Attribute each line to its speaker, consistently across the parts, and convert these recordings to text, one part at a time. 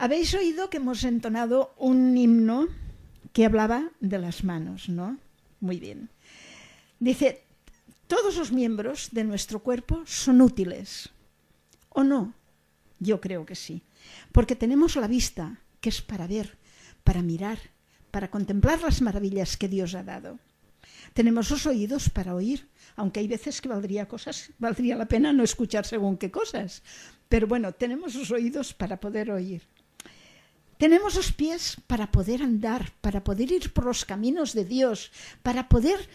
Speaker 1: Habéis oído que hemos entonado un himno que hablaba de las manos, ¿no? Muy bien. Dice, todos los miembros de nuestro cuerpo son útiles, ¿o no? Yo creo que sí, porque tenemos la vista, que es para ver, para mirar, para contemplar las maravillas que Dios ha dado. Tenemos los oídos para oír, aunque hay veces que valdría la pena no escuchar según qué cosas, pero bueno, tenemos los oídos para poder oír. Tenemos los pies para poder andar, para poder ir por los caminos de Dios, para poder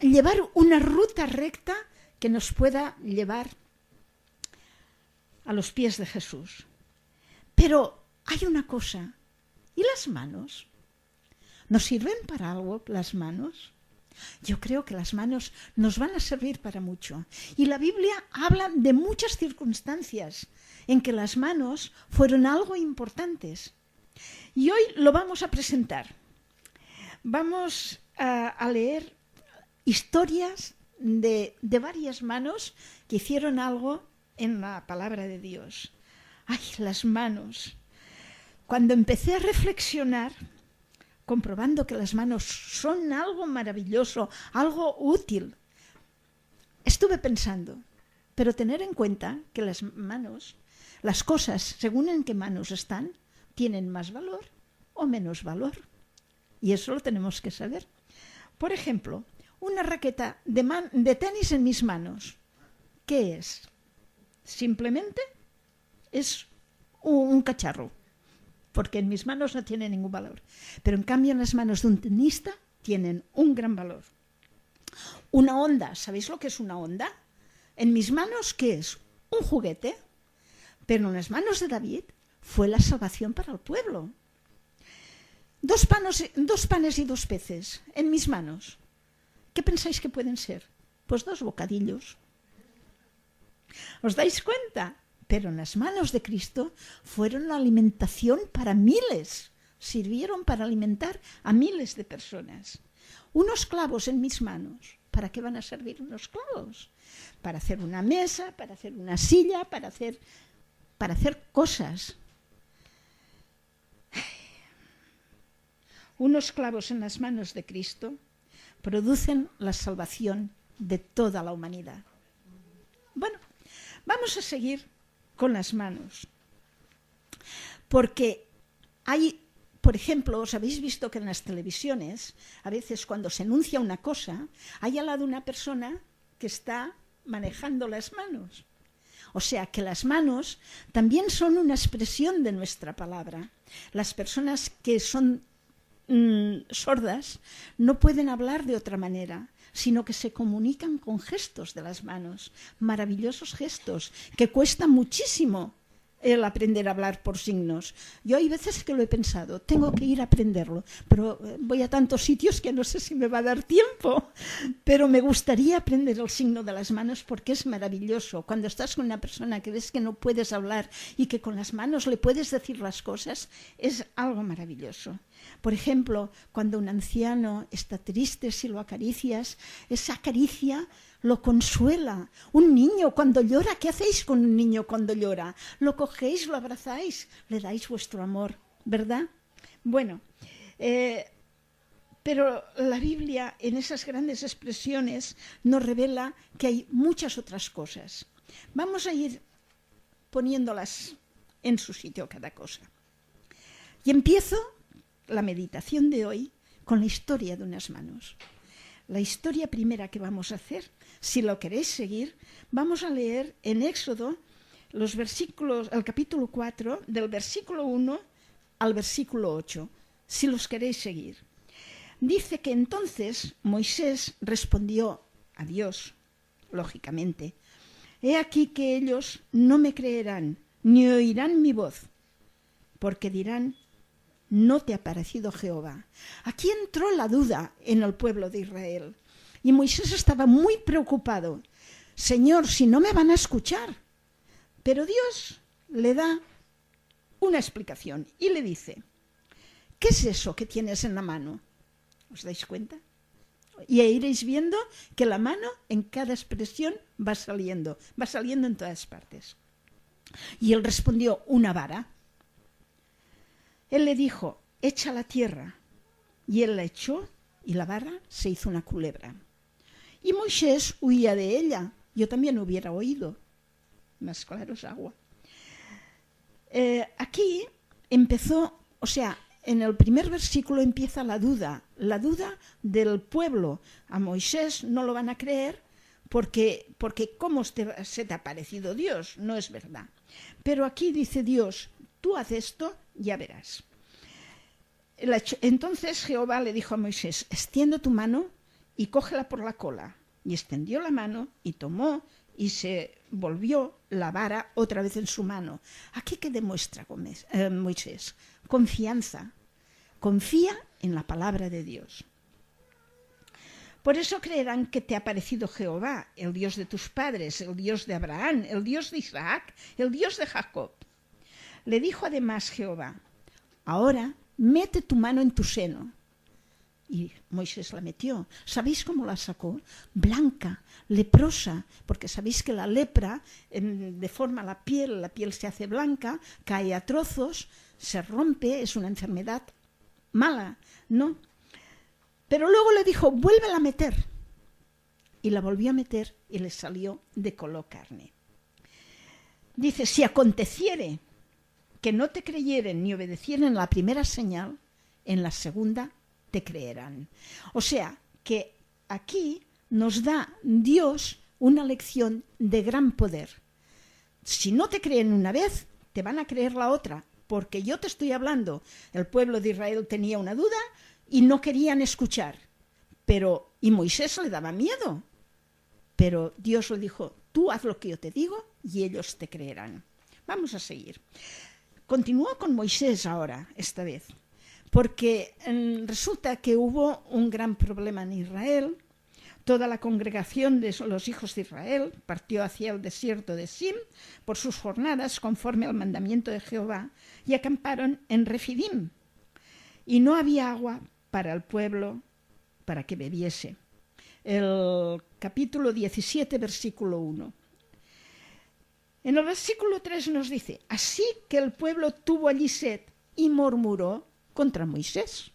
Speaker 1: llevar una ruta recta que nos pueda llevar a los pies de Jesús. Pero hay una cosa, ¿y las manos? ¿Nos sirven para algo las manos? Yo creo que las manos nos van a servir para mucho. Y la Biblia habla de muchas circunstancias en que las manos fueron algo importantes. Y hoy lo vamos a presentar. Vamos a leer historias de varias manos que hicieron algo en la palabra de Dios. ¡Ay, las manos! Cuando empecé a reflexionar, comprobando que las manos son algo maravilloso, algo útil, estuve pensando, pero tener en cuenta que las manos, las cosas, según en qué manos están, tienen más valor o menos valor. Y eso lo tenemos que saber. Por ejemplo, una raqueta de tenis en mis manos, ¿qué es? Simplemente es un cacharro, porque en mis manos no tiene ningún valor. Pero en cambio en las manos de un tenista tienen un gran valor. Una onda, ¿sabéis lo que es una onda? En mis manos, ¿qué es? Un juguete. Pero en las manos de David fue la salvación para el pueblo. Dos panes y 2 peces en mis manos. ¿Qué pensáis que pueden ser? Pues 2 bocadillos. ¿Os dais cuenta? Pero en las manos de Cristo fueron la alimentación para miles. Sirvieron para alimentar a miles de personas. Unos clavos en mis manos. ¿Para qué van a servir unos clavos? Para hacer una mesa, para hacer una silla, para hacer cosas. Unos clavos en las manos de Cristo producen la salvación de toda la humanidad. Bueno, vamos a seguir con las manos. Porque hay, por ejemplo, os habéis visto que en las televisiones, a veces cuando se anuncia una cosa, hay al lado una persona que está manejando las manos. O sea que las manos también son una expresión de nuestra palabra. Las personas que son sordas no pueden hablar de otra manera, sino que se comunican con gestos de las manos, maravillosos gestos que cuesta muchísimo el aprender a hablar por signos. Yo hay veces que lo he pensado, tengo que ir a aprenderlo, pero voy a tantos sitios que no sé si me va a dar tiempo, pero me gustaría aprender el signo de las manos porque es maravilloso. Cuando estás con una persona que ves que no puedes hablar y que con las manos le puedes decir las cosas, es algo maravilloso. Por ejemplo, cuando un anciano está triste, si lo acaricias, esa caricia lo consuela. Un niño cuando llora, ¿qué hacéis con un niño cuando llora? Lo cogéis, lo abrazáis, le dais vuestro amor, ¿verdad? Bueno, pero la Biblia en esas grandes expresiones nos revela que hay muchas otras cosas. Vamos a ir poniéndolas en su sitio cada cosa. Y empiezo la meditación de hoy con la historia de unas manos. La historia primera que vamos a hacer, si lo queréis seguir, vamos a leer en Éxodo los versículos, el capítulo 4, del versículo 1 al versículo 8, si los queréis seguir. Dice que entonces Moisés respondió a Dios, lógicamente: he aquí que ellos no me creerán, ni oirán mi voz, porque dirán: no te ha parecido Jehová. Aquí entró la duda en el pueblo de Israel. Y Moisés estaba muy preocupado. Señor, si no me van a escuchar. Pero Dios le da una explicación y le dice: ¿qué es eso que tienes en la mano? ¿Os dais cuenta? Y iréis viendo que la mano en cada expresión va saliendo en todas partes. Y él respondió: una vara. Él le dijo, echa la tierra. Y él la echó y la vara se hizo una culebra. Y Moisés huía de ella. Yo también hubiera oído. Más claro es agua. Aquí empezó, o sea, en el primer versículo empieza la duda del pueblo. A Moisés no lo van a creer porque ¿cómo se te ha parecido Dios? No es verdad. Pero aquí dice Dios, tú haz esto, ya verás. Entonces Jehová le dijo a Moisés, extiende tu mano y cógela por la cola. Y extendió la mano y tomó y se volvió la vara otra vez en su mano. ¿Aquí qué demuestra Moisés? Confianza. Confía en la palabra de Dios. Por eso creerán que te ha parecido Jehová, el Dios de tus padres, el Dios de Abraham, el Dios de Isaac, el Dios de Jacob. Le dijo además Jehová, ahora mete tu mano en tu seno. Y Moisés la metió. ¿Sabéis cómo la sacó? Blanca, leprosa, porque sabéis que la lepra deforma la piel se hace blanca, cae a trozos, se rompe, es una enfermedad mala, ¿no? Pero luego le dijo, vuélvela a meter. Y la volvió a meter y le salió de color carne. Dice, si aconteciere que no te creyeren ni obedecieren la primera señal, en la segunda te creerán. O sea, que aquí nos da Dios una lección de gran poder. Si no te creen una vez, te van a creer la otra, porque yo te estoy hablando. El pueblo de Israel tenía una duda y no querían escuchar. Y Moisés le daba miedo. Pero Dios le dijo, tú haz lo que yo te digo y ellos te creerán. Vamos a seguir. Continúo con Moisés ahora, esta vez. Porque resulta que hubo un gran problema en Israel. Toda la congregación de los hijos de Israel partió hacia el desierto de Sim por sus jornadas conforme al mandamiento de Jehová y acamparon en Refidim. Y no había agua para el pueblo para que bebiese. El capítulo 17, versículo 1. En el versículo 3 nos dice, así que el pueblo tuvo allí sed y murmuró contra Moisés.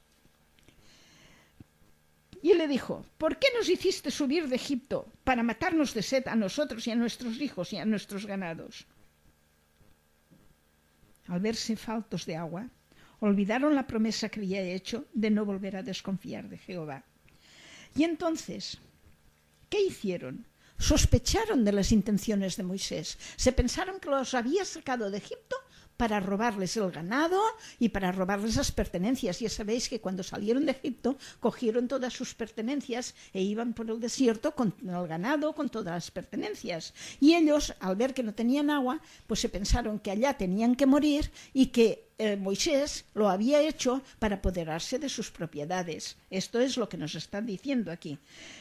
Speaker 1: Y él le dijo, ¿por qué nos hiciste subir de Egipto para matarnos de sed a nosotros y a nuestros hijos y a nuestros ganados? Al verse faltos de agua, olvidaron la promesa que había hecho de no volver a desconfiar de Jehová. Y entonces, ¿qué hicieron? Sospecharon de las intenciones de Moisés. Se pensaron que los había sacado de Egipto para robarles el ganado y para robarles las pertenencias. Ya sabéis que cuando salieron de Egipto cogieron todas sus pertenencias e iban por el desierto con el ganado, con todas las pertenencias. Y ellos, al ver que no tenían agua, pues se pensaron que allá tenían que morir y que Moisés lo había hecho para apoderarse de sus propiedades. Esto es lo que nos están diciendo aquí.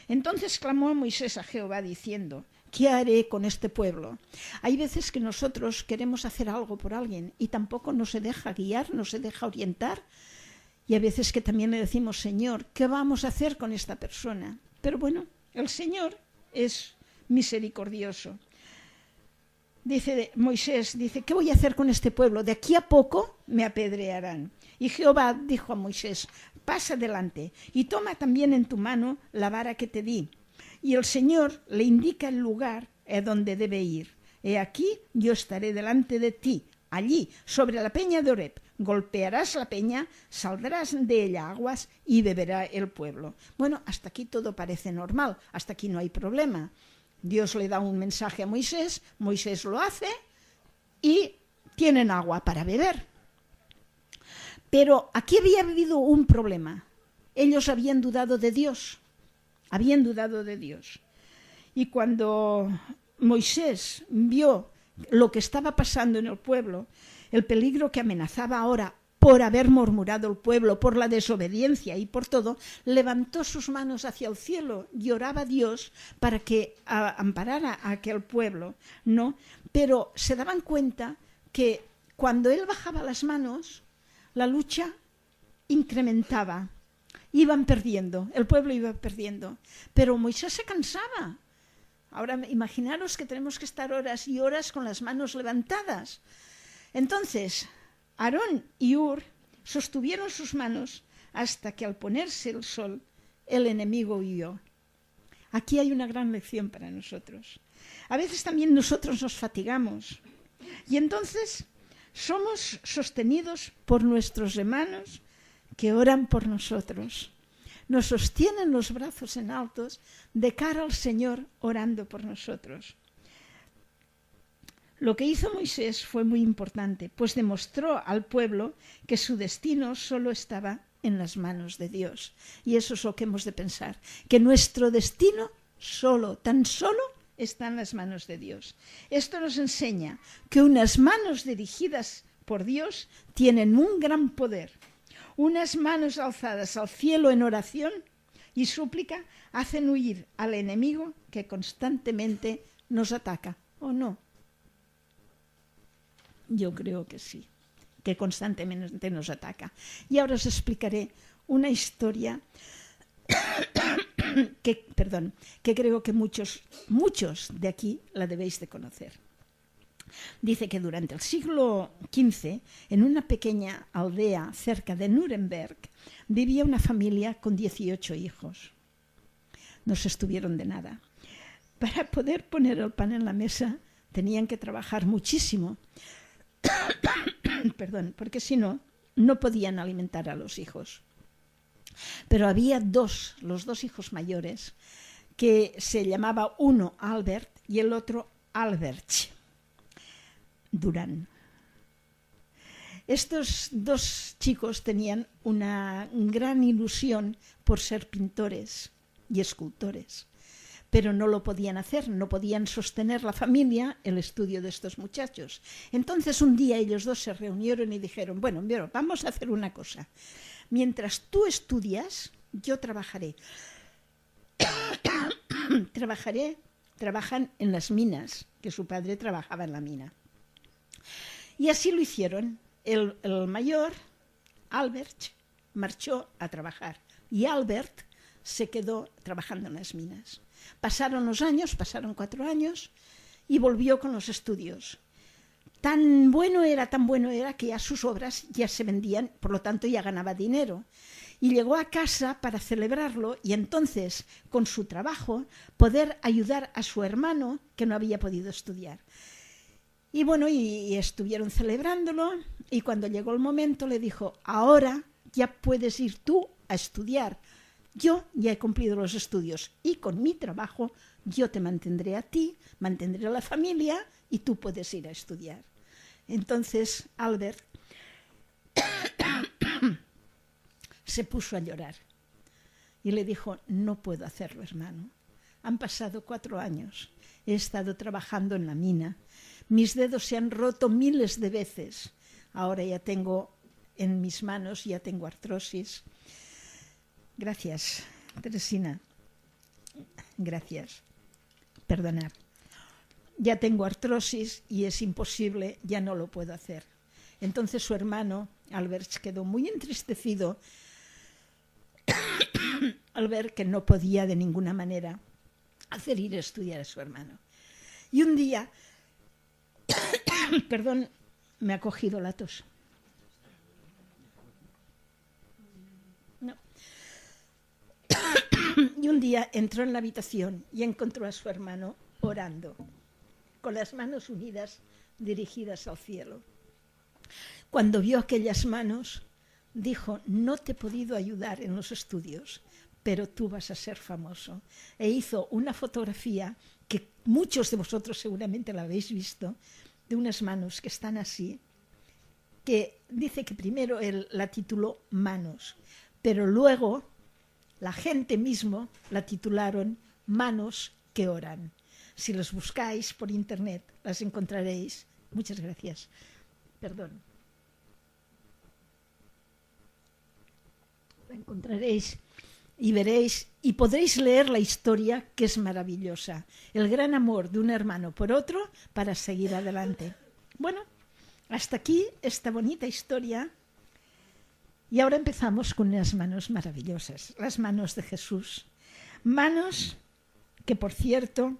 Speaker 1: Entonces clamó Moisés a Jehová diciendo, ¿qué haré con este pueblo? Hay veces que nosotros queremos hacer algo por alguien y tampoco nos se deja guiar, no se deja orientar. Y a veces que también le decimos, Señor, ¿qué vamos a hacer con esta persona? Pero bueno, el Señor es misericordioso. Dice Moisés, ¿qué voy a hacer con este pueblo? De aquí a poco me apedrearán. Y Jehová dijo a Moisés, pasa adelante y toma también en tu mano la vara que te di. Y el Señor le indica el lugar a donde debe ir. He aquí, yo estaré delante de ti, allí, sobre la peña de Oreb. Golpearás la peña, saldrás de ella aguas y beberá el pueblo. Bueno, hasta aquí todo parece normal, hasta aquí no hay problema. Dios le da un mensaje a Moisés, Moisés lo hace y tienen agua para beber. Pero aquí había habido un problema. Ellos habían dudado de Dios. Y cuando Moisés vio lo que estaba pasando en el pueblo, el peligro que amenazaba ahora por haber murmurado el pueblo, por la desobediencia y por todo, levantó sus manos hacia el cielo y oraba a Dios para que amparara a aquel pueblo, ¿no? Pero se daban cuenta que cuando él bajaba las manos, la lucha incrementaba. Iban perdiendo, el pueblo iba perdiendo. Pero Moisés se cansaba. Ahora imaginaros que tenemos que estar horas y horas con las manos levantadas. Entonces, Aarón y Hur sostuvieron sus manos hasta que al ponerse el sol, el enemigo huyó. Aquí hay una gran lección para nosotros. A veces también nosotros nos fatigamos y entonces somos sostenidos por nuestros hermanos que oran por nosotros. Nos sostienen los brazos en altos de cara al Señor orando por nosotros. Lo que hizo Moisés fue muy importante, pues demostró al pueblo que su destino solo estaba en las manos de Dios. Y eso es lo que hemos de pensar, que nuestro destino tan solo está en las manos de Dios. Esto nos enseña que unas manos dirigidas por Dios tienen un gran poder. Unas manos alzadas al cielo en oración y súplica hacen huir al enemigo que constantemente nos ataca, ¿o no? Yo creo que sí, que constantemente nos ataca. Y ahora os explicaré una historia que creo que muchos de aquí la debéis de conocer. Dice que durante el siglo XV, en una pequeña aldea cerca de Nuremberg, vivía una familia con 18 hijos. No se estuvieron de nada. Para poder poner el pan en la mesa tenían que trabajar muchísimo, porque si no, no podían alimentar a los hijos. Pero había los dos hijos mayores, que se llamaba uno Albert y el otro Albert Durán. Estos dos chicos tenían una gran ilusión por ser pintores y escultores, pero no lo podían hacer, no podían sostener la familia, el estudio de estos muchachos. Entonces un día ellos dos se reunieron y dijeron, bueno, vamos a hacer una cosa. Mientras tú estudias, yo trabajaré. Trabajan en las minas, que su padre trabajaba en la mina. Y así lo hicieron. El mayor, Albert, marchó a trabajar y Albert se quedó trabajando en las minas. Pasaron los años, pasaron 4 años y volvió con los estudios. Tan bueno era que ya sus obras ya se vendían, por lo tanto ya ganaba dinero. Y llegó a casa para celebrarlo y entonces, con su trabajo, poder ayudar a su hermano que no había podido estudiar. Y bueno, y estuvieron celebrándolo y cuando llegó el momento le dijo, ahora ya puedes ir tú a estudiar. Yo ya he cumplido los estudios y con mi trabajo yo te mantendré a ti, mantendré a la familia y tú puedes ir a estudiar. Entonces Albert se puso a llorar y le dijo, no puedo hacerlo, hermano. Han pasado 4 años, he estado trabajando en la mina, mis dedos se han roto miles de veces, ahora ya tengo en mis manos, ya tengo artrosis. Gracias, Teresina. Gracias. Perdonad. Ya tengo artrosis y es imposible, ya no lo puedo hacer. Entonces su hermano, Albert, quedó muy entristecido al ver que no podía de ninguna manera hacer ir a estudiar a su hermano. Y un día, perdón, me ha cogido la tos. No. Y un día entró en la habitación y encontró a su hermano orando, con las manos unidas dirigidas al cielo. Cuando vio aquellas manos, dijo, no te he podido ayudar en los estudios, pero tú vas a ser famoso. E hizo una fotografía que muchos de vosotros seguramente la habéis visto, de unas manos que están así, que dice que primero él la tituló Manos, pero luego la gente mismo la titularon Manos que oran. Si los buscáis por internet, las encontraréis. Muchas gracias. Perdón. La encontraréis y veréis y podréis leer la historia, que es maravillosa. El gran amor de un hermano por otro para seguir adelante. Bueno, hasta aquí esta bonita historia. Y ahora empezamos con unas manos maravillosas, las manos de Jesús. Manos que, por cierto,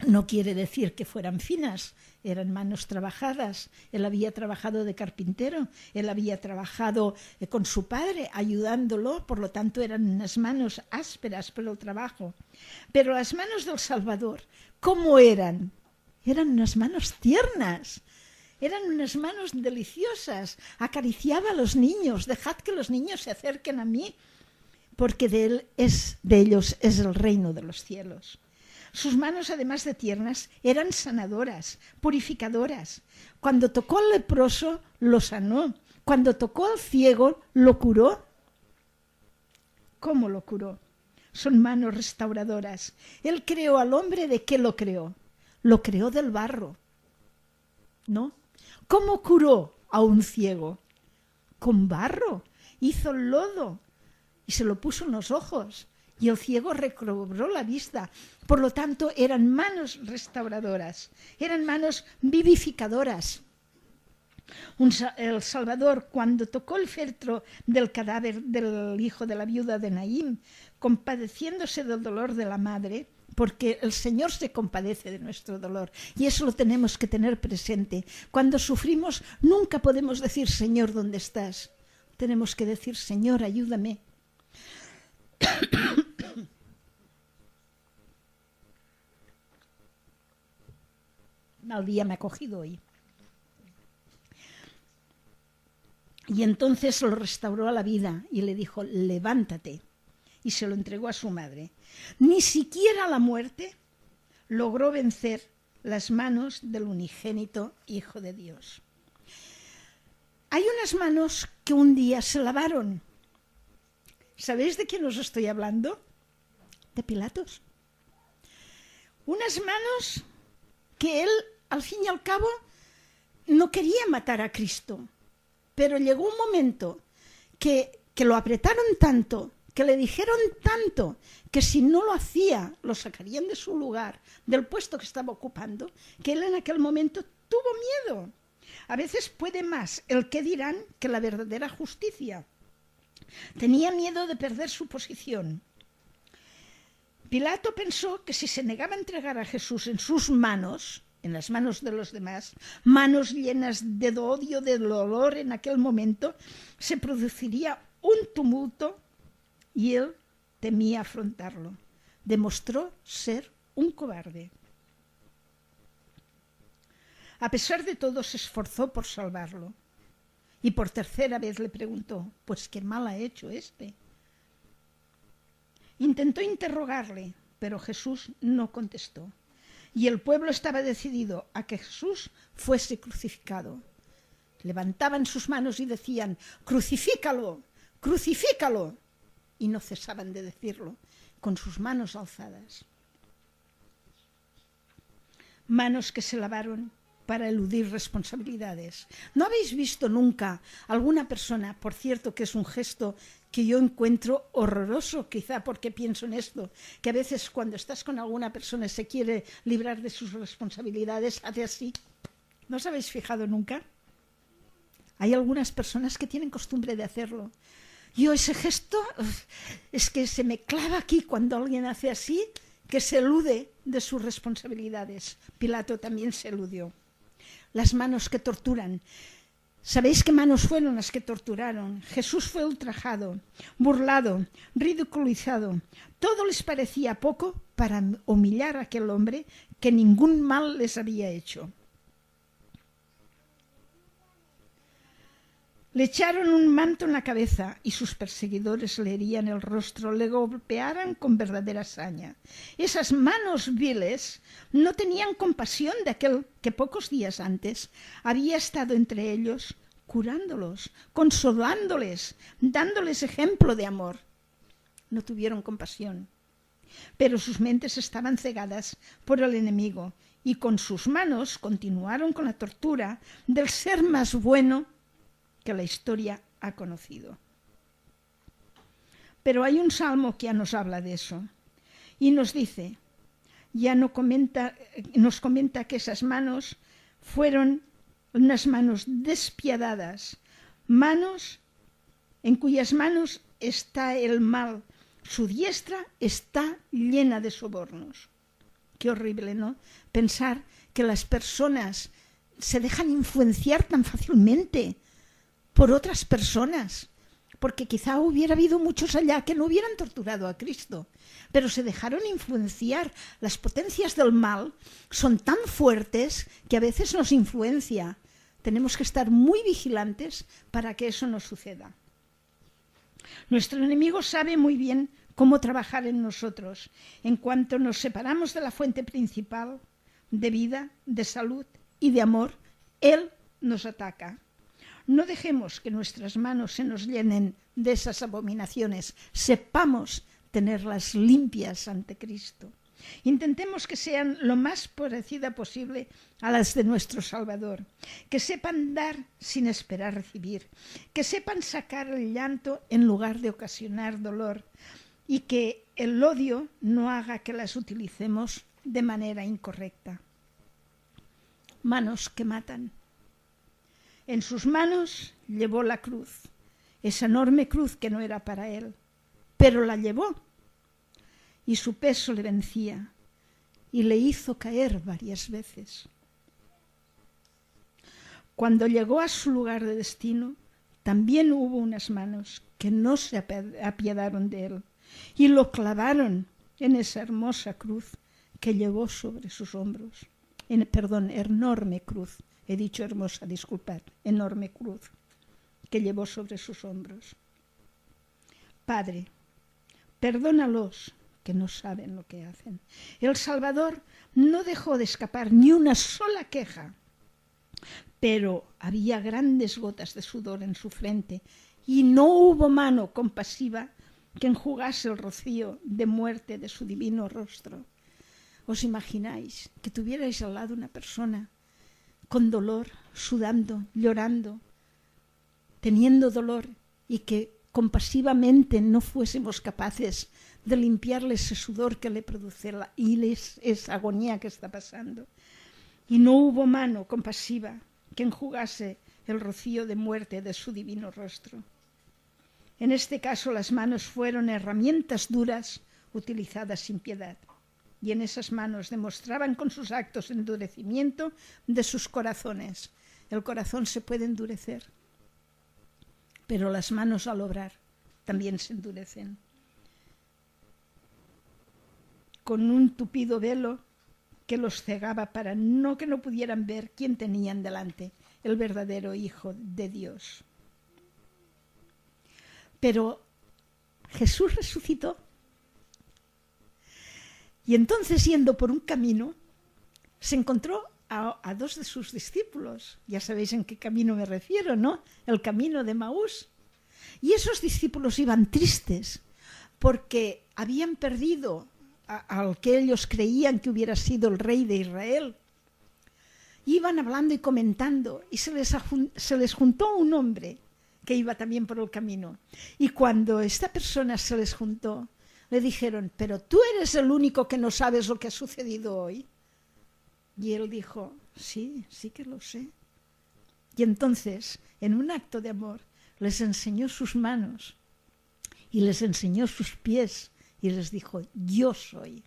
Speaker 1: No quiere decir que fueran finas, eran manos trabajadas. Él había trabajado de carpintero, él había trabajado con su padre ayudándolo, por lo tanto eran unas manos ásperas por el trabajo. Pero las manos del Salvador, ¿cómo eran? Eran unas manos tiernas, eran unas manos deliciosas. Acariciaba a los niños, dejad que los niños se acerquen a mí, porque de ellos es el reino de los cielos. Sus manos, además de tiernas, eran sanadoras, purificadoras. Cuando tocó al leproso, lo sanó. Cuando tocó al ciego, lo curó. ¿Cómo lo curó? Son manos restauradoras. Él creó al hombre, ¿de qué lo creó? Lo creó del barro, ¿no? ¿Cómo curó a un ciego? Con barro. Hizo el lodo y se lo puso en los ojos. Y el ciego recobró la vista. Por lo tanto, eran manos restauradoras, eran manos vivificadoras. El Salvador, cuando tocó el féretro del cadáver del hijo de la viuda de Naín, compadeciéndose del dolor de la madre, porque el Señor se compadece de nuestro dolor, y eso lo tenemos que tener presente. Cuando sufrimos, nunca podemos decir, Señor, ¿dónde estás? Tenemos que decir, Señor, ayúdame. Mal día me ha cogido hoy. Y entonces lo restauró a la vida y le dijo, levántate. Y se lo entregó a su madre. Ni siquiera la muerte logró vencer las manos del unigénito Hijo de Dios. Hay unas manos que un día se lavaron. ¿Sabéis de quién os estoy hablando? De Pilatos. Unas manos que él, al fin y al cabo, no quería matar a Cristo. Pero llegó un momento que lo apretaron tanto, que le dijeron tanto, que si no lo hacía, lo sacarían de su lugar, del puesto que estaba ocupando, que él en aquel momento tuvo miedo. A veces puede más el qué dirán que la verdadera justicia. Tenía miedo de perder su posición. Pilato pensó que si se negaba a entregar a Jesús en sus manos, en las manos de los demás, manos llenas de odio, de dolor en aquel momento, se produciría un tumulto y él temía afrontarlo. Demostró ser un cobarde. A pesar de todo, se esforzó por salvarlo. Y por tercera vez le preguntó, pues qué mal ha hecho este. Intentó interrogarle, pero Jesús no contestó. Y el pueblo estaba decidido a que Jesús fuese crucificado. Levantaban sus manos y decían, crucifícalo, crucifícalo. Y no cesaban de decirlo con sus manos alzadas. Manos que se lavaron para eludir responsabilidades. ¿No habéis visto nunca alguna persona, por cierto que es un gesto que yo encuentro horroroso, quizá porque pienso en esto, que a veces cuando estás con alguna persona y se quiere librar de sus responsabilidades, hace así? ¿No os habéis fijado nunca? Hay algunas personas que tienen costumbre de hacerlo. Yo ese gesto es que se me clava aquí cuando alguien hace así, que se elude de sus responsabilidades. Pilato también se eludió. Las manos que torturan. ¿Sabéis qué manos fueron las que torturaron? Jesús fue ultrajado, burlado, ridiculizado. Todo les parecía poco para humillar a aquel hombre que ningún mal les había hecho. Le echaron un manto en la cabeza y sus perseguidores le herían el rostro, le golpearan con verdadera saña. Esas manos viles no tenían compasión de aquel que pocos días antes había estado entre ellos, curándolos, consolándoles, dándoles ejemplo de amor. No tuvieron compasión, pero sus mentes estaban cegadas por el enemigo y con sus manos continuaron con la tortura del ser más bueno que la historia ha conocido. Pero hay un salmo que ya nos habla de eso y nos dice, nos comenta que esas manos fueron unas manos despiadadas, manos en cuyas manos está el mal, su diestra está llena de sobornos. Qué horrible, ¿no? Pensar que las personas se dejan influenciar tan fácilmente por otras personas, porque quizá hubiera habido muchos allá que no hubieran torturado a Cristo, pero se dejaron influenciar. Las potencias del mal son tan fuertes que a veces nos influencia. Tenemos que estar muy vigilantes para que eso no suceda. Nuestro enemigo sabe muy bien cómo trabajar en nosotros. En cuanto nos separamos de la fuente principal de vida, de salud y de amor, él nos ataca. No dejemos que nuestras manos se nos llenen de esas abominaciones. Sepamos tenerlas limpias ante Cristo. Intentemos que sean lo más parecidas posible a las de nuestro Salvador, que sepan dar sin esperar recibir, que sepan sacar el llanto en lugar de ocasionar dolor, y que el odio no haga que las utilicemos de manera incorrecta. Manos que matan. En sus manos llevó la cruz, esa enorme cruz que no era para él, pero la llevó, y su peso le vencía y le hizo caer varias veces. Cuando llegó a su lugar de destino, también hubo unas manos que no se apiadaron de él y lo clavaron en esa hermosa cruz que llevó sobre sus hombros. Enorme cruz. He dicho hermosa, disculpad. Enorme cruz que llevó sobre sus hombros. Padre, perdónalos, que no saben lo que hacen. El Salvador no dejó de escapar ni una sola queja, pero había grandes gotas de sudor en su frente y no hubo mano compasiva que enjugase el rocío de muerte de su divino rostro. ¿Os imagináis que tuvierais al lado una persona con dolor, sudando, llorando, teniendo dolor, y que compasivamente no fuésemos capaces de limpiarle ese sudor que le produce esa agonía que está pasando? Y no hubo mano compasiva que enjugase el rocío de muerte de su divino rostro. En este caso las manos fueron herramientas duras utilizadas sin piedad, y en esas manos demostraban con sus actos endurecimiento de sus corazones. El corazón se puede endurecer, pero las manos al obrar también se endurecen. Con un tupido velo que los cegaba para que no pudieran ver quién tenían delante, el verdadero Hijo de Dios. Pero Jesús resucitó. Y entonces, yendo por un camino, se encontró a dos de sus discípulos. Ya sabéis en qué camino me refiero, ¿no? El camino de Emaús. Y esos discípulos iban tristes porque habían perdido al que ellos creían que hubiera sido el rey de Israel. Iban hablando y comentando, y se les juntó un hombre que iba también por el camino. Y cuando esta persona se les juntó, le dijeron: ¿pero tú eres el único que no sabes lo que ha sucedido hoy? Y él dijo: sí que lo sé. Y entonces, en un acto de amor, les enseñó sus manos y les enseñó sus pies y les dijo: yo soy.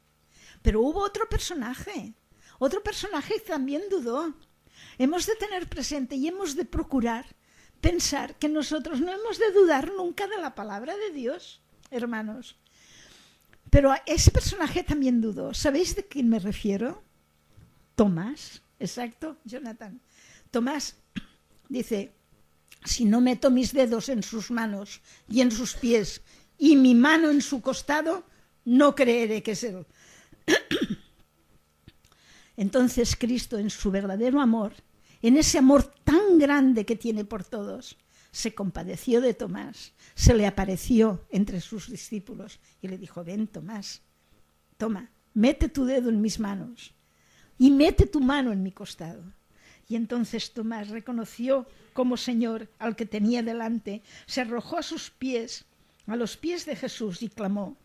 Speaker 1: Pero hubo otro personaje que también dudó. Hemos de tener presente y hemos de procurar pensar que nosotros no hemos de dudar nunca de la palabra de Dios, hermanos. Pero ese personaje también dudó. ¿Sabéis de quién me refiero? Tomás, exacto, Jonathan. Tomás dice: si no meto mis dedos en sus manos y en sus pies y mi mano en su costado, no creeré que es él. Entonces Cristo, en su verdadero amor, en ese amor tan grande que tiene por todos, se compadeció de Tomás, se le apareció entre sus discípulos y le dijo: ven, Tomás, toma, mete tu dedo en mis manos y mete tu mano en mi costado. Y entonces Tomás reconoció como Señor al que tenía delante, se arrojó a sus pies, a los pies de Jesús, y clamó: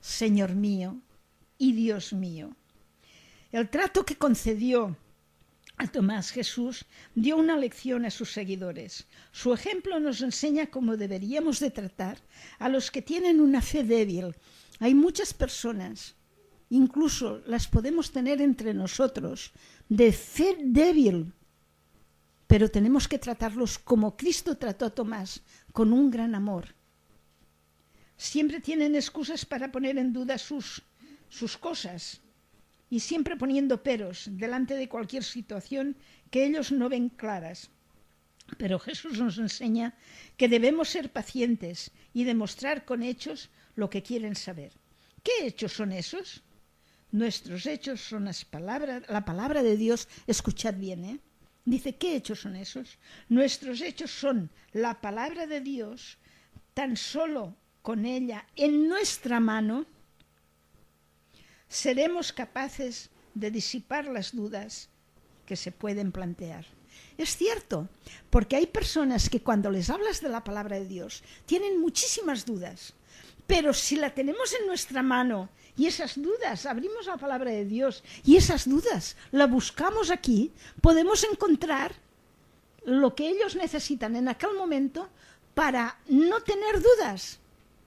Speaker 1: Señor mío y Dios mío. El trato que concedió a Tomás Jesús dio una lección a sus seguidores. Su ejemplo nos enseña cómo deberíamos de tratar a los que tienen una fe débil. Hay muchas personas, incluso las podemos tener entre nosotros, de fe débil, pero tenemos que tratarlos como Cristo trató a Tomás, con un gran amor. Siempre tienen excusas para poner en duda sus cosas y siempre poniendo peros delante de cualquier situación que ellos no ven claras. Pero Jesús nos enseña que debemos ser pacientes y demostrar con hechos lo que quieren saber. ¿Qué hechos son esos? Nuestros hechos son la palabra de Dios. Escuchad bien, Dice, ¿qué hechos son esos? Nuestros hechos son la palabra de Dios. Tan solo con ella en nuestra mano seremos capaces de disipar las dudas que se pueden plantear. Es cierto, porque hay personas que cuando les hablas de la palabra de Dios tienen muchísimas dudas, pero si la tenemos en nuestra mano y esas dudas, abrimos la palabra de Dios y esas dudas la buscamos aquí, podemos encontrar lo que ellos necesitan en aquel momento para no tener dudas.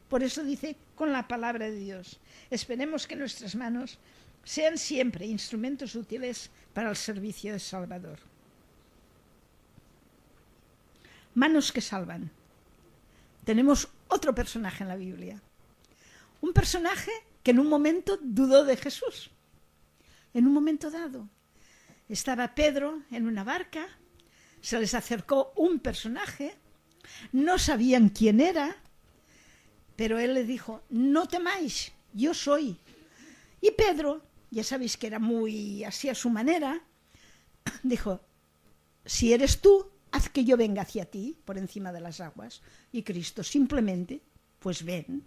Speaker 1: Por eso dice, con la palabra de Dios. Esperemos que nuestras manos sean siempre instrumentos útiles para el servicio del Salvador. Manos que salvan. Tenemos otro personaje en la Biblia. Un personaje que en un momento dudó de Jesús. En un momento dado. Estaba Pedro en una barca, se les acercó un personaje, no sabían quién era, pero él le dijo, no temáis, yo soy. Y Pedro, ya sabéis que era muy así a su manera, dijo, si eres tú, haz que yo venga hacia ti por encima de las aguas. Y Cristo simplemente, pues ven.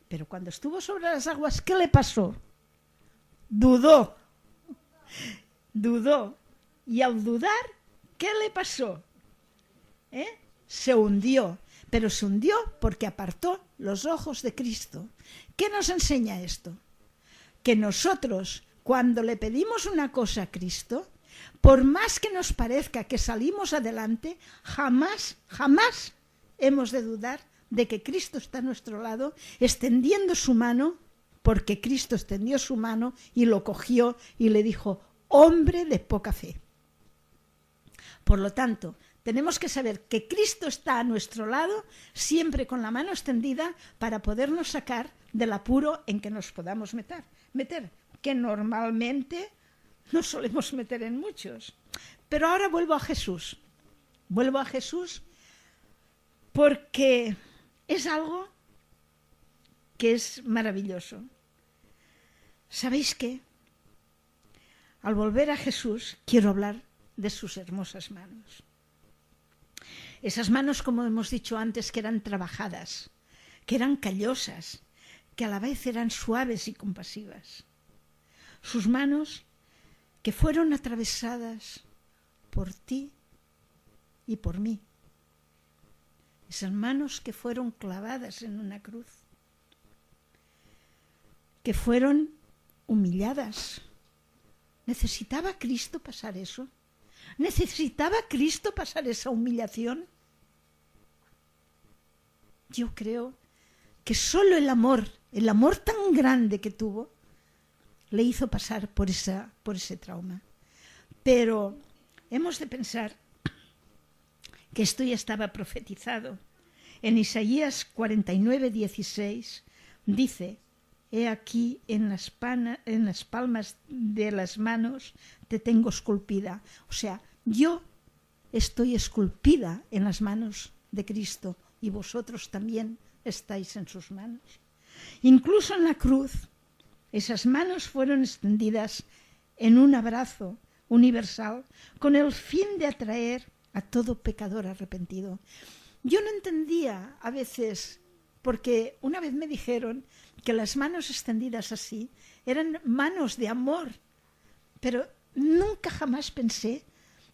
Speaker 1: Pero cuando estuvo sobre las aguas, ¿qué le pasó? Dudó. Dudó. Y al dudar, ¿qué le pasó? Se hundió. Pero se hundió porque apartó los ojos de Cristo. ¿Qué nos enseña esto? Que nosotros, cuando le pedimos una cosa a Cristo, por más que nos parezca que salimos adelante, jamás hemos de dudar de que Cristo está a nuestro lado, extendiendo su mano, porque Cristo extendió su mano y lo cogió y le dijo, hombre de poca fe. Por lo tanto, tenemos que saber que Cristo está a nuestro lado, siempre con la mano extendida, para podernos sacar del apuro en que nos podamos meter, que normalmente nos solemos meter en muchos. Pero ahora vuelvo a Jesús porque es algo que es maravilloso. ¿Sabéis qué? Al volver a Jesús quiero hablar de sus hermosas manos. Esas manos, como hemos dicho antes, que eran trabajadas, que eran callosas, que a la vez eran suaves y compasivas. Sus manos que fueron atravesadas por ti y por mí. Esas manos que fueron clavadas en una cruz, que fueron humilladas. ¿Necesitaba Cristo pasar eso? ¿Necesitaba Cristo pasar esa humillación? Yo creo que solo el amor tan grande que tuvo, le hizo pasar por ese trauma. Pero hemos de pensar que esto ya estaba profetizado. En Isaías 49:16 dice, he aquí en las palmas de las manos te tengo esculpida. O sea, yo estoy esculpida en las manos de Cristo y vosotros también estáis en sus manos. Incluso en la cruz, esas manos fueron extendidas en un abrazo universal con el fin de atraer a todo pecador arrepentido. Yo no entendía a veces, porque una vez me dijeron que las manos extendidas así eran manos de amor, pero nunca jamás pensé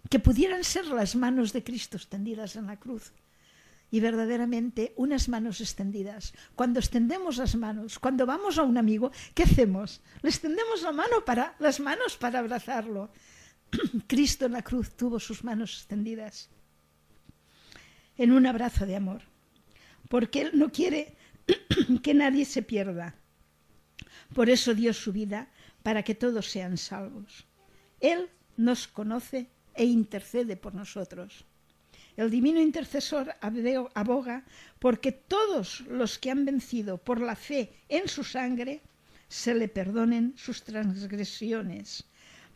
Speaker 1: que pudieran ser las manos de Cristo extendidas en la cruz. Y verdaderamente unas manos extendidas. Cuando extendemos las manos, cuando vamos a un amigo, ¿qué hacemos? Le extendemos las manos para abrazarlo. Cristo en la cruz tuvo sus manos extendidas en un abrazo de amor, porque Él no quiere que nadie se pierda. Por eso dio su vida, para que todos sean salvos. Él nos conoce e intercede por nosotros. El divino intercesor aboga porque todos los que han vencido por la fe en su sangre se le perdonen sus transgresiones.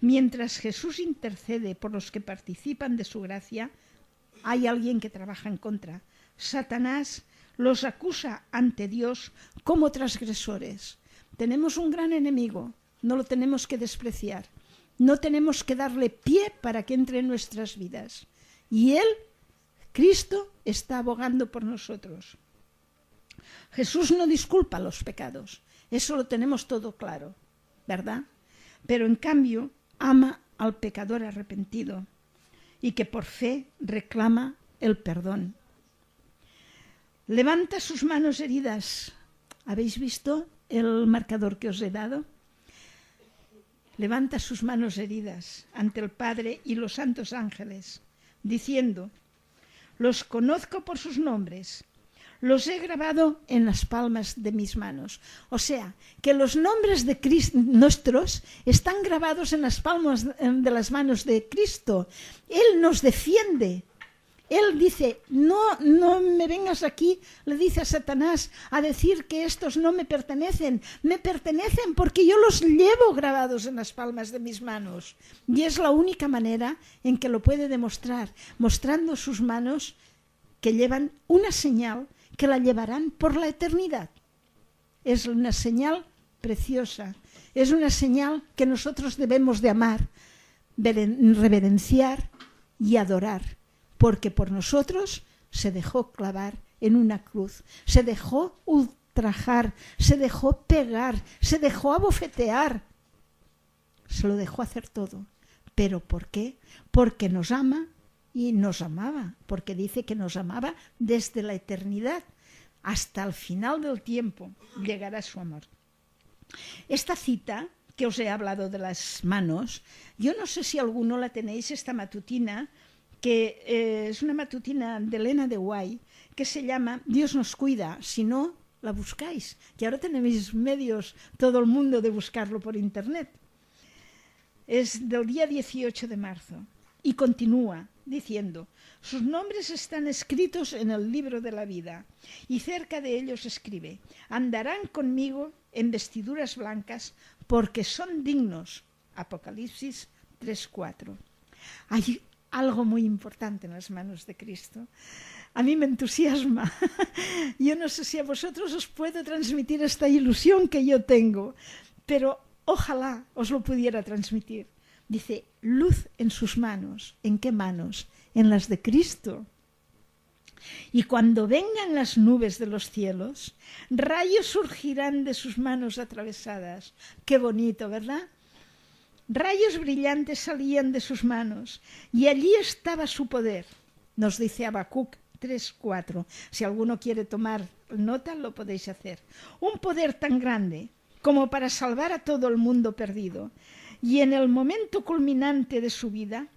Speaker 1: Mientras Jesús intercede por los que participan de su gracia, hay alguien que trabaja en contra. Satanás los acusa ante Dios como transgresores. Tenemos un gran enemigo, no lo tenemos que despreciar. No tenemos que darle pie para que entre en nuestras vidas. Y Él, Cristo, está abogando por nosotros. Jesús no disculpa los pecados, eso lo tenemos todo claro, ¿verdad? Pero en cambio ama al pecador arrepentido y que por fe reclama el perdón. Levanta sus manos heridas. ¿Habéis visto el marcador que os he dado? Levanta sus manos heridas ante el Padre y los santos ángeles, diciendo: los conozco por sus nombres, los he grabado en las palmas de mis manos. O sea, que los nombres de Cristo nuestros están grabados en las palmas de las manos de Cristo. Él nos defiende. Él dice: no me vengas aquí, le dice a Satanás, a decir que estos no me pertenecen porque yo los llevo grabados en las palmas de mis manos. Y es la única manera en que lo puede demostrar, mostrando sus manos que llevan una señal que la llevarán por la eternidad. Es una señal preciosa, es una señal que nosotros debemos de amar, reverenciar y adorar. Porque por nosotros se dejó clavar en una cruz, se dejó ultrajar, se dejó pegar, se dejó abofetear, se lo dejó hacer todo. ¿Pero por qué? Porque nos ama y nos amaba, porque dice que nos amaba desde la eternidad. Hasta el final del tiempo llegará su amor. Esta cita que os he hablado de las manos, yo no sé si alguno la tenéis, esta matutina, que es una matutina de Elena de White, que se llama Dios nos cuida, si no, la buscáis, que ahora tenéis medios, todo el mundo, de buscarlo por internet. Es del día 18 de marzo y continúa diciendo: sus nombres están escritos en el libro de la vida y cerca de ellos escribe: andarán conmigo en vestiduras blancas porque son dignos. Apocalipsis 3:4. Hay algo muy importante en las manos de Cristo. A mí me entusiasma. Yo no sé si a vosotros os puedo transmitir esta ilusión que yo tengo, pero ojalá os lo pudiera transmitir. Dice: luz en sus manos. ¿En qué manos? En las de Cristo. Y cuando vengan las nubes de los cielos, rayos surgirán de sus manos atravesadas. Qué bonito, ¿verdad? Rayos brillantes salían de sus manos y allí estaba su poder. Nos dice Habacuc 3:4. Si alguno quiere tomar nota, lo podéis hacer. Un poder tan grande como para salvar a todo el mundo perdido. Y en el momento culminante de su vida,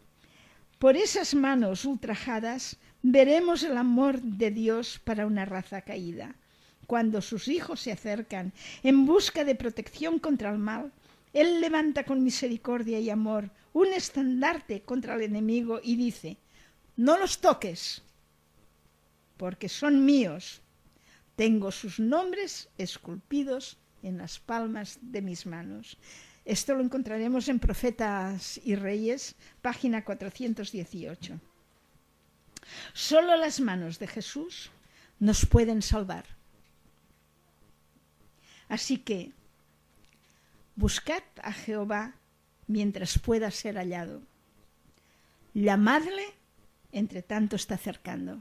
Speaker 1: por esas manos ultrajadas, veremos el amor de Dios para una raza caída. Cuando sus hijos se acercan en busca de protección contra el mal, Él levanta con misericordia y amor un estandarte contra el enemigo y dice: no los toques, porque son míos. Tengo sus nombres esculpidos en las palmas de mis manos. Esto lo encontraremos en Profetas y Reyes, página 418. Solo las manos de Jesús nos pueden salvar. Así que buscad a Jehová mientras pueda ser hallado. Llamadle, entre tanto está cercando.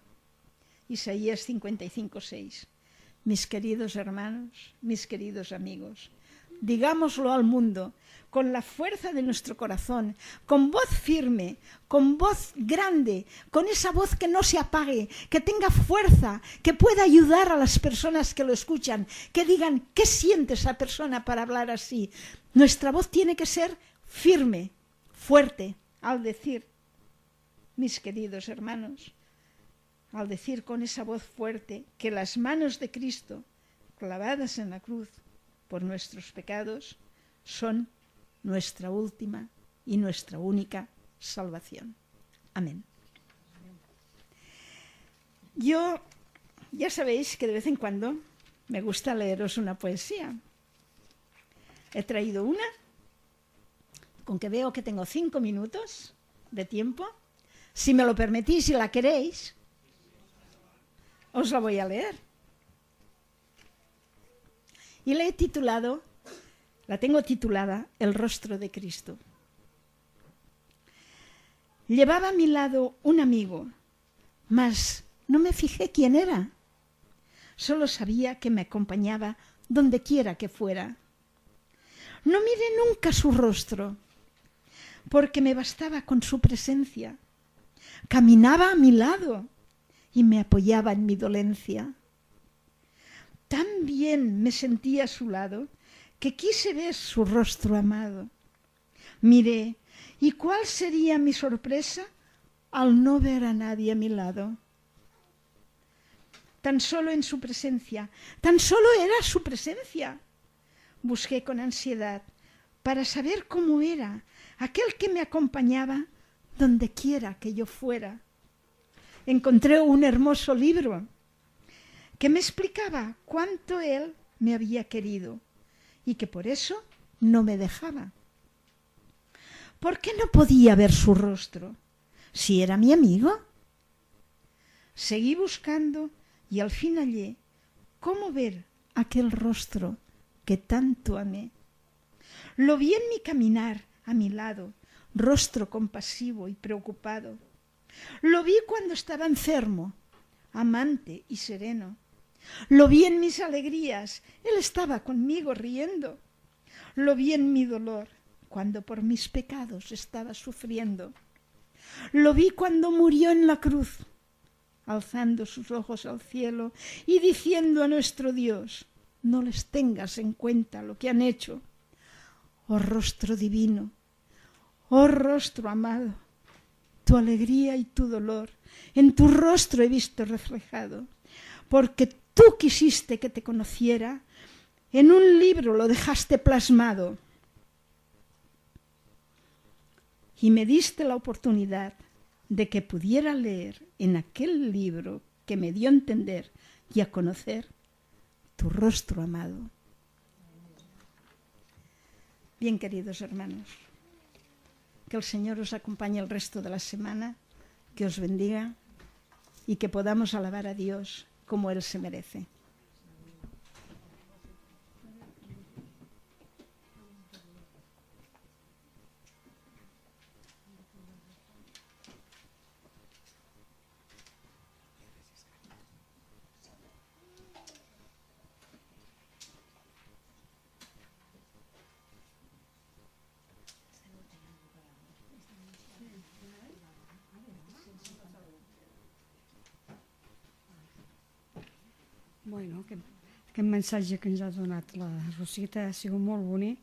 Speaker 1: Isaías 55:6. Mis queridos hermanos, mis queridos amigos, digámoslo al mundo con la fuerza de nuestro corazón, con voz firme, con voz grande, con esa voz que no se apague, que tenga fuerza, que pueda ayudar a las personas que lo escuchan, que digan: ¿qué siente esa persona para hablar así? Nuestra voz tiene que ser firme, fuerte, al decir, mis queridos hermanos, al decir con esa voz fuerte que las manos de Cristo clavadas en la cruz por nuestros pecados, son nuestra última y nuestra única salvación. Amén. Yo, ya sabéis que de vez en cuando me gusta leeros una poesía. He traído una, con que veo que tengo 5 minutos de tiempo. Si me lo permitís y la queréis, os la voy a leer. Y la tengo titulada El rostro de Cristo. Llevaba a mi lado un amigo, mas no me fijé quién era. Solo sabía que me acompañaba donde quiera que fuera. No miré nunca su rostro, porque me bastaba con su presencia. Caminaba a mi lado y me apoyaba en mi dolencia. Tan bien me sentía a su lado que quise ver su rostro amado. Miré, ¿y cuál sería mi sorpresa al no ver a nadie a mi lado? Tan solo en su presencia, tan solo era su presencia. Busqué con ansiedad para saber cómo era aquel que me acompañaba donde quiera que yo fuera. Encontré un hermoso libro que me explicaba cuánto él me había querido y que por eso no me dejaba. ¿Por qué no podía ver su rostro si era mi amigo? Seguí buscando y al fin hallé cómo ver aquel rostro que tanto amé. Lo vi en mi caminar a mi lado, rostro compasivo y preocupado. Lo vi cuando estaba enfermo, amante y sereno. Lo vi en mis alegrías, él estaba conmigo riendo. Lo vi en mi dolor, cuando por mis pecados estaba sufriendo. Lo vi cuando murió en la cruz, alzando sus ojos al cielo y diciendo a nuestro Dios: no les tengas en cuenta lo que han hecho. Oh rostro divino, oh rostro amado, tu alegría y tu dolor en tu rostro he visto reflejado, porque tú quisiste que te conociera, en un libro lo dejaste plasmado y me diste la oportunidad de que pudiera leer en aquel libro que me dio a entender y a conocer tu rostro amado. Bien, queridos hermanos, que el Señor os acompañe el resto de la semana, que os bendiga y que podamos alabar a Dios como Él se merece.
Speaker 2: Bueno, aquest missatge que ens ha donat la Rosita ha sigut molt bonic,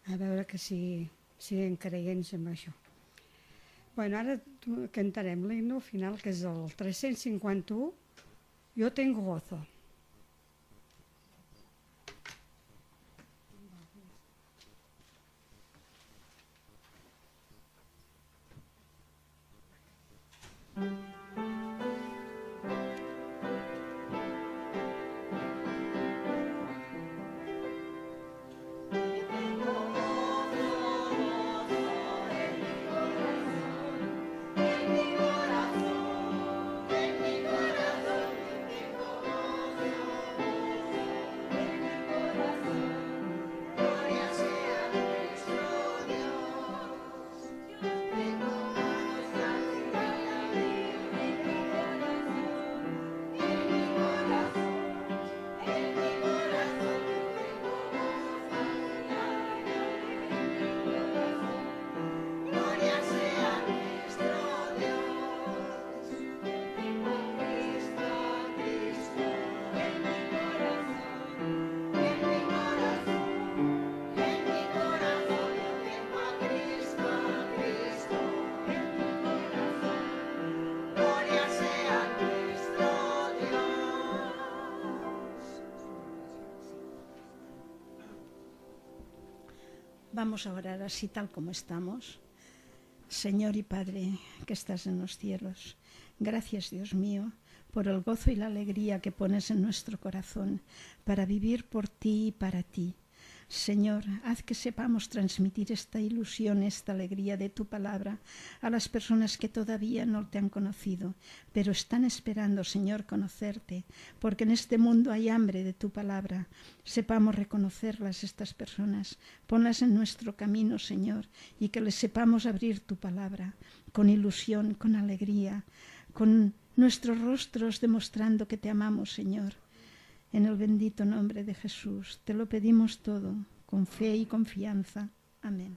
Speaker 2: a veure que siguem creients amb això. Bueno, ara cantarem l'himne final, que és el 351, Jo tengo gozo.
Speaker 1: Vamos a orar así tal como estamos. Señor y Padre que estás en los cielos, gracias, Dios mío, por el gozo y la alegría que pones en nuestro corazón para vivir por ti y para ti. Señor, haz que sepamos transmitir esta ilusión, esta alegría de tu palabra a las personas que todavía no te han conocido, pero están esperando, Señor, conocerte, porque en este mundo hay hambre de tu palabra. Sepamos reconocerlas, estas personas, ponlas en nuestro camino, Señor, y que les sepamos abrir tu palabra con ilusión, con alegría, con nuestros rostros demostrando que te amamos, Señor. En el bendito nombre de Jesús, te lo pedimos todo, con fe y confianza. Amén.